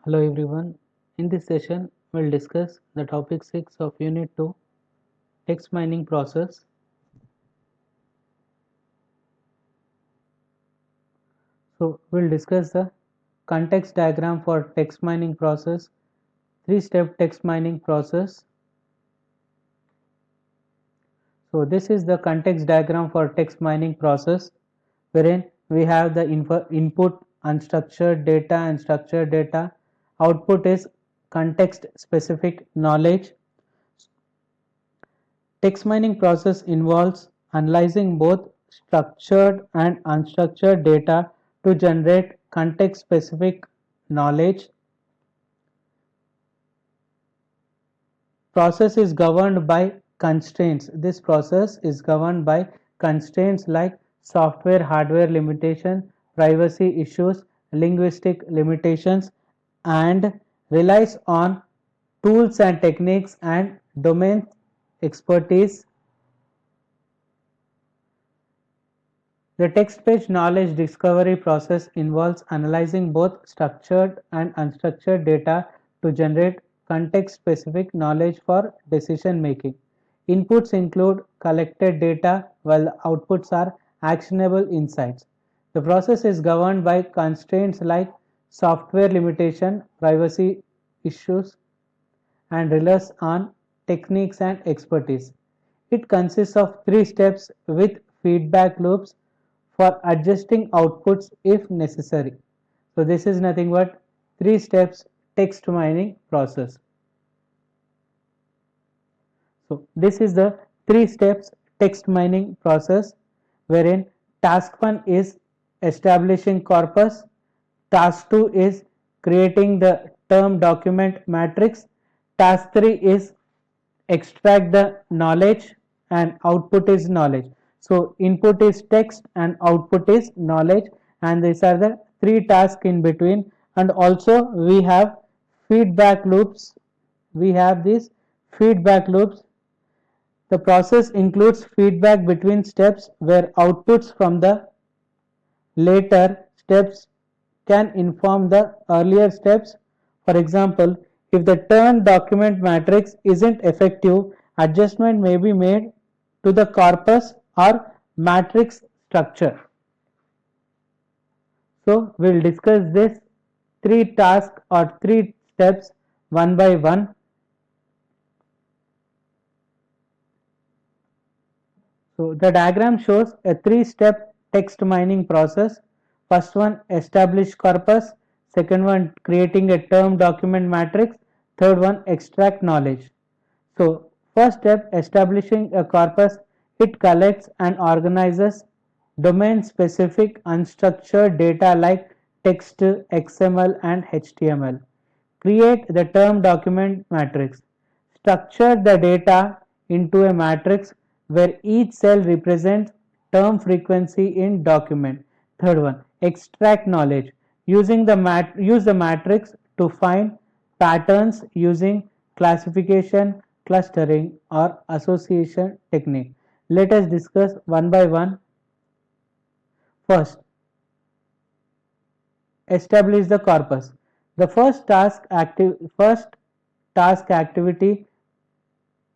Hello everyone. In this session, we'll discuss the topic 6 of Unit 2 text mining process. So, we'll discuss the context diagram for text mining process, three-step text mining process. So, this is the context diagram for text mining process wherein we have the input unstructured data and structured data. Output is context specific knowledge. Text mining process involves analyzing both structured and unstructured data to generate context-specific knowledge. Process is governed by constraints. This process is governed by constraints like software hardware limitation, privacy issues, linguistic limitations, and relies on tools and techniques and domain expertise. The text-based knowledge discovery process involves analyzing both structured and unstructured data to generate context-specific knowledge for decision-making. Inputs include collected data, while outputs are actionable insights. The process is governed by constraints like software limitation, privacy issues, and relies on techniques and expertise. It consists of three steps with feedback loops for adjusting outputs if necessary. So this is nothing but three steps text mining process. So this is the three steps text mining process wherein task 1 is establishing corpus, task 2 is creating the term document matrix, task 3 is extract the knowledge and output is knowledge. So input is text and output is knowledge, and these are the three tasks in between. And also we have feedback loops. We have these feedback loops. The process includes feedback between steps where outputs from the later steps can inform the earlier steps. For example, if the term document matrix isn't effective, adjustment may be made to the corpus or matrix structure. So, we will discuss this three tasks or three steps one by one. So, the diagram shows a three-step text mining process. First one, establish corpus. Second one, creating a term document matrix. Third one, extract knowledge. So, first step, establishing a corpus. It collects and organizes domain-specific unstructured data like text, XML, and HTML. Create the term document matrix. Structure the data into a matrix where each cell represents term frequency in document. Third one, extract knowledge. Use the matrix to find patterns using classification, clustering, or association technique. Let us discuss one by one. First, establish the corpus. The first task activity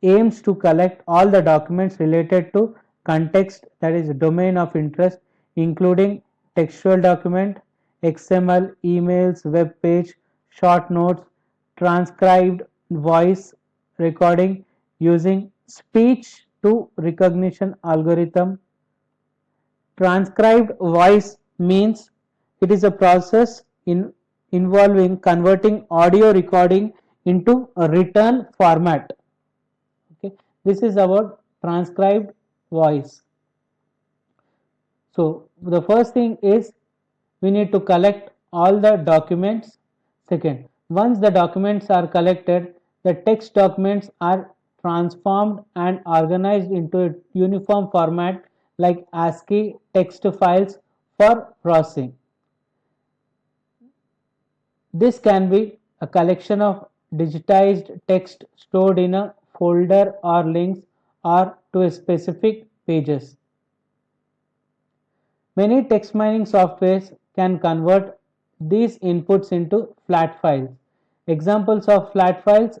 aims to collect all the documents related to context, that is domain of interest, including textual document, XML, emails, web page, short notes, transcribed voice recording using speech to recognition algorithm. Transcribed voice means it is a process involving converting audio recording into a written format. Okay, this is about transcribed voice. So the first thing is we need to collect all the documents. Second, once the documents are collected, the text documents are transformed and organized into a uniform format like ASCII text files for processing. This can be a collection of digitized text stored in a folder or links or to a specific pages. Many text mining softwares can convert these inputs into flat files. Examples of flat files: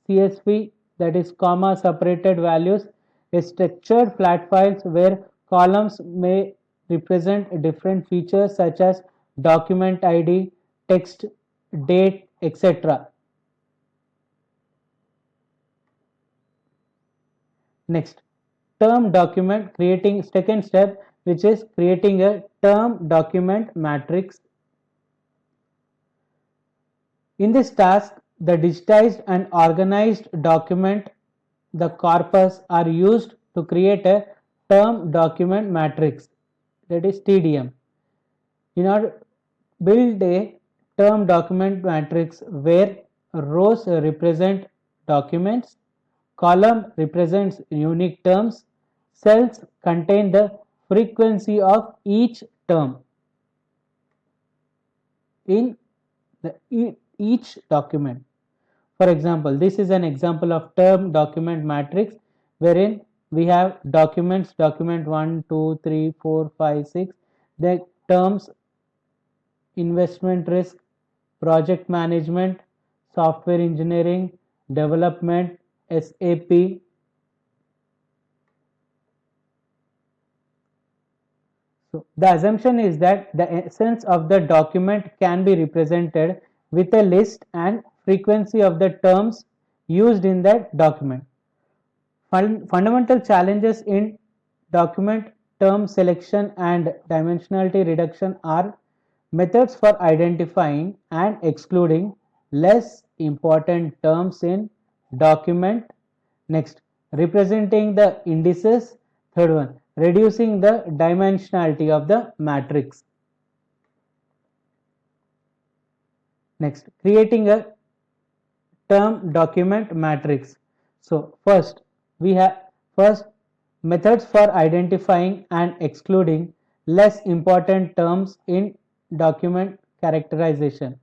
CSV, that is comma separated values, a structured flat files where columns may represent different features such as document ID, text, date, etc. Next, term document, creating second step, which is creating a term document matrix. In this task, the digitized and organized document, the corpus, are used to create a term document matrix, that is TDM. In order to build a term document matrix where rows represent documents, column represents unique terms, cells contain the frequency of each term in each document. For example, this is an example of term document matrix wherein we have documents, document 1, 2, 3, 4, 5, 6, the terms: investment risk, project management, software engineering, development, SAP. So the assumption is that the essence of the document can be represented with a list and frequency of the terms used in that document. Fundamental challenges in document term selection and dimensionality reduction are methods for identifying and excluding less important terms in document. Next, representing the indices. Third one, reducing the dimensionality of the matrix. Next, creating a term document matrix. So first methods for identifying and excluding less important terms in document characterization.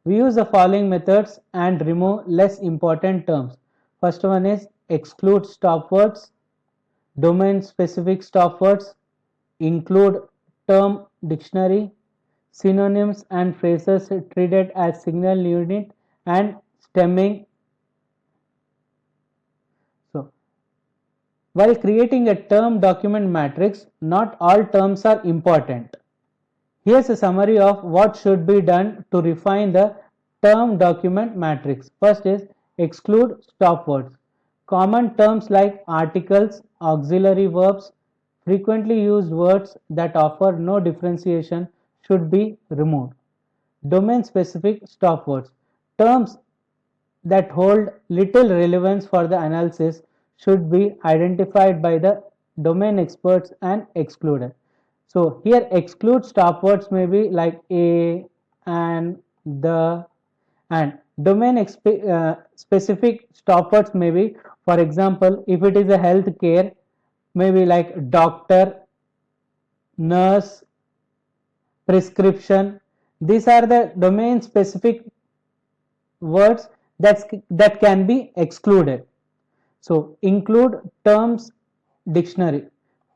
We use the following methods and remove less important terms. First one is exclude stop words, domain specific stop words, include term dictionary, synonyms and phrases treated as single unit, and stemming. So, while creating a term document matrix, not all terms are important. Here's a summary of what should be done to refine the term document matrix. First is exclude stop words. Common terms like articles, auxiliary verbs, frequently used words that offer no differentiation should be removed. Domain specific stop words. Terms that hold little relevance for the analysis should be identified by the domain experts and excluded. So here exclude stop words may be like a, and, the, and domain specific stop words may be, for example, if it is a healthcare, maybe like doctor, nurse, prescription. These are the domain specific words that can be excluded. So include terms dictionary.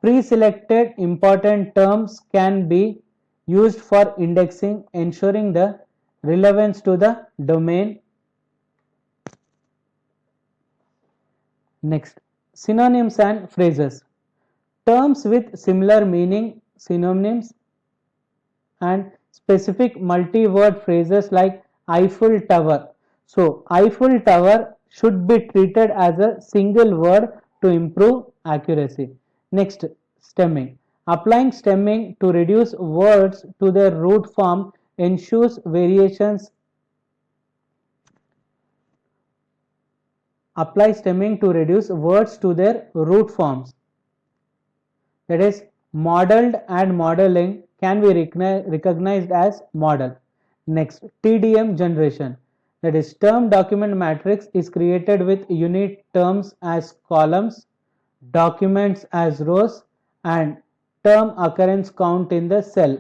Pre-selected important terms can be used for indexing, ensuring the relevance to the domain. Next, synonyms and phrases. Terms with similar meaning, synonyms, and specific multi-word phrases like Eiffel Tower. So Eiffel Tower should be treated as a single word to improve accuracy. Next, stemming. Applying stemming to reduce words to their root form ensures variations. Apply stemming to reduce words to their root forms. That is, modeled and modeling can be recognized as model. Next, TDM generation. That is, term document matrix is created with unit terms as columns, documents as rows, and term occurrence count in the cell.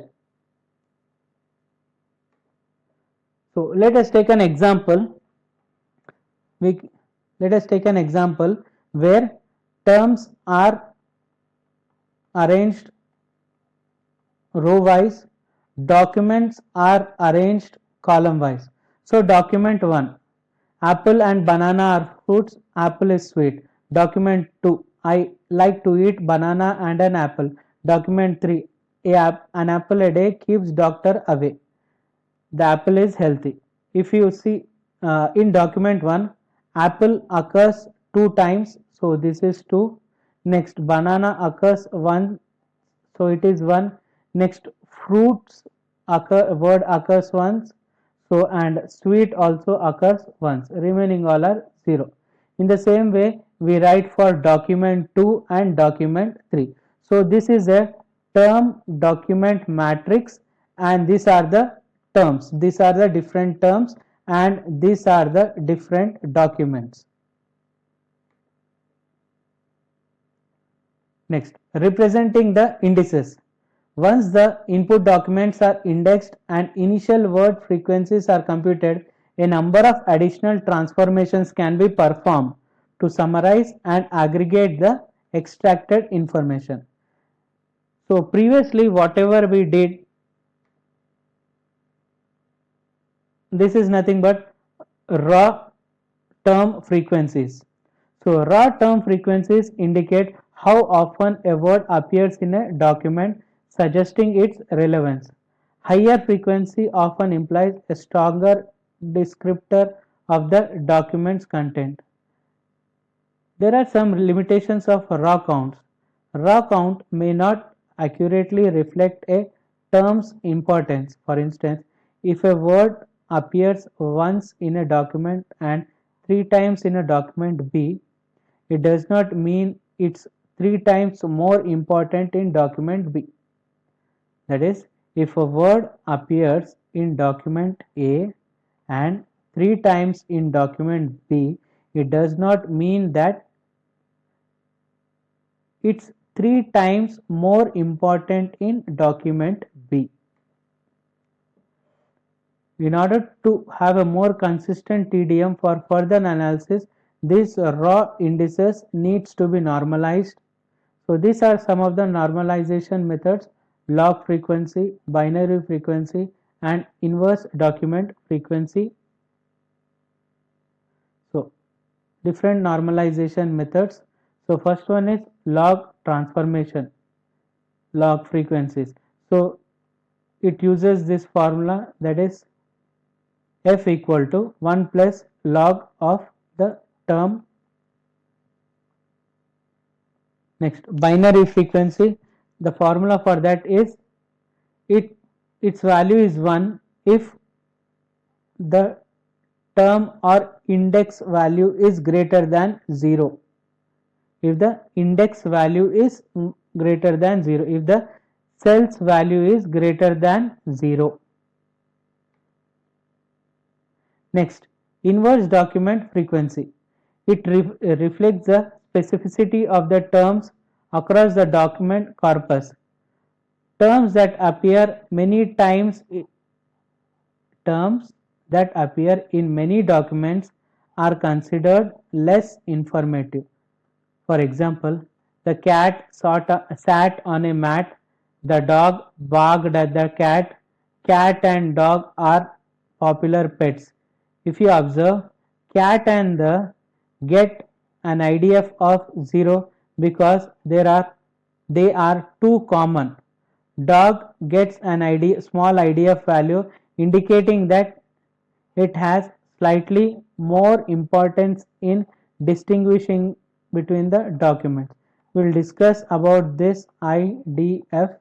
So let us take an example. Let us take an example where terms are arranged row wise, documents are arranged column wise. So document 1, apple and banana are fruits, apple is sweet. Document 2, I like to eat banana and an apple. Document 3, an apple a day keeps doctor away. The apple is healthy. If you see in document 1, apple occurs 2 times, so this is 2. Next, banana occurs 1, so it is 1. Next, fruits word occurs once, so and sweet also occurs once, remaining all are 0. In the same way we write for document 2 and document 3. So this is a term document matrix, and these are the terms, these are the different terms, and these are the different documents. Next, representing the indices. Once the input documents are indexed and initial word frequencies are computed, a number of additional transformations can be performed to summarize and aggregate the extracted information. So previously whatever we did, this is nothing but raw term frequencies. So raw term frequencies indicate how often a word appears in a document, suggesting its relevance. Higher frequency often implies a stronger descriptor of the document's content. There are some limitations of raw counts. Raw count may not accurately reflect a term's importance. For instance, if a word appears once in a document and 3 times in a document B, it does not mean it's 3 times more important in document B. That is, if a word appears in document A and 3 times in document B, it does not mean that it's 3 times more important in document B. In order to have a more consistent TDM for further analysis, these raw indices needs to be normalized. So these are some of the normalization methods: log frequency, binary frequency, and inverse document frequency. So different normalization methods. So first one is log transformation, log frequencies. So it uses this formula, that is f equal to 1 plus log of the term. Next, binary frequency, the formula for that is its value is 1 if the term or index value is greater than 0. If the index value is greater than 0, if the cell's value is greater than 0. Next, inverse document frequency. It reflects the specificity of the terms across the document corpus. Terms that appear in many documents are considered less informative. For example, the cat sat on a mat, the dog barked at the cat. Cat and dog are popular pets. If you observe, cat and the get an IDF of 0 because they are too common. Dog gets an small IDF value indicating that it has slightly more importance in distinguishing between the documents. We will discuss about this IDF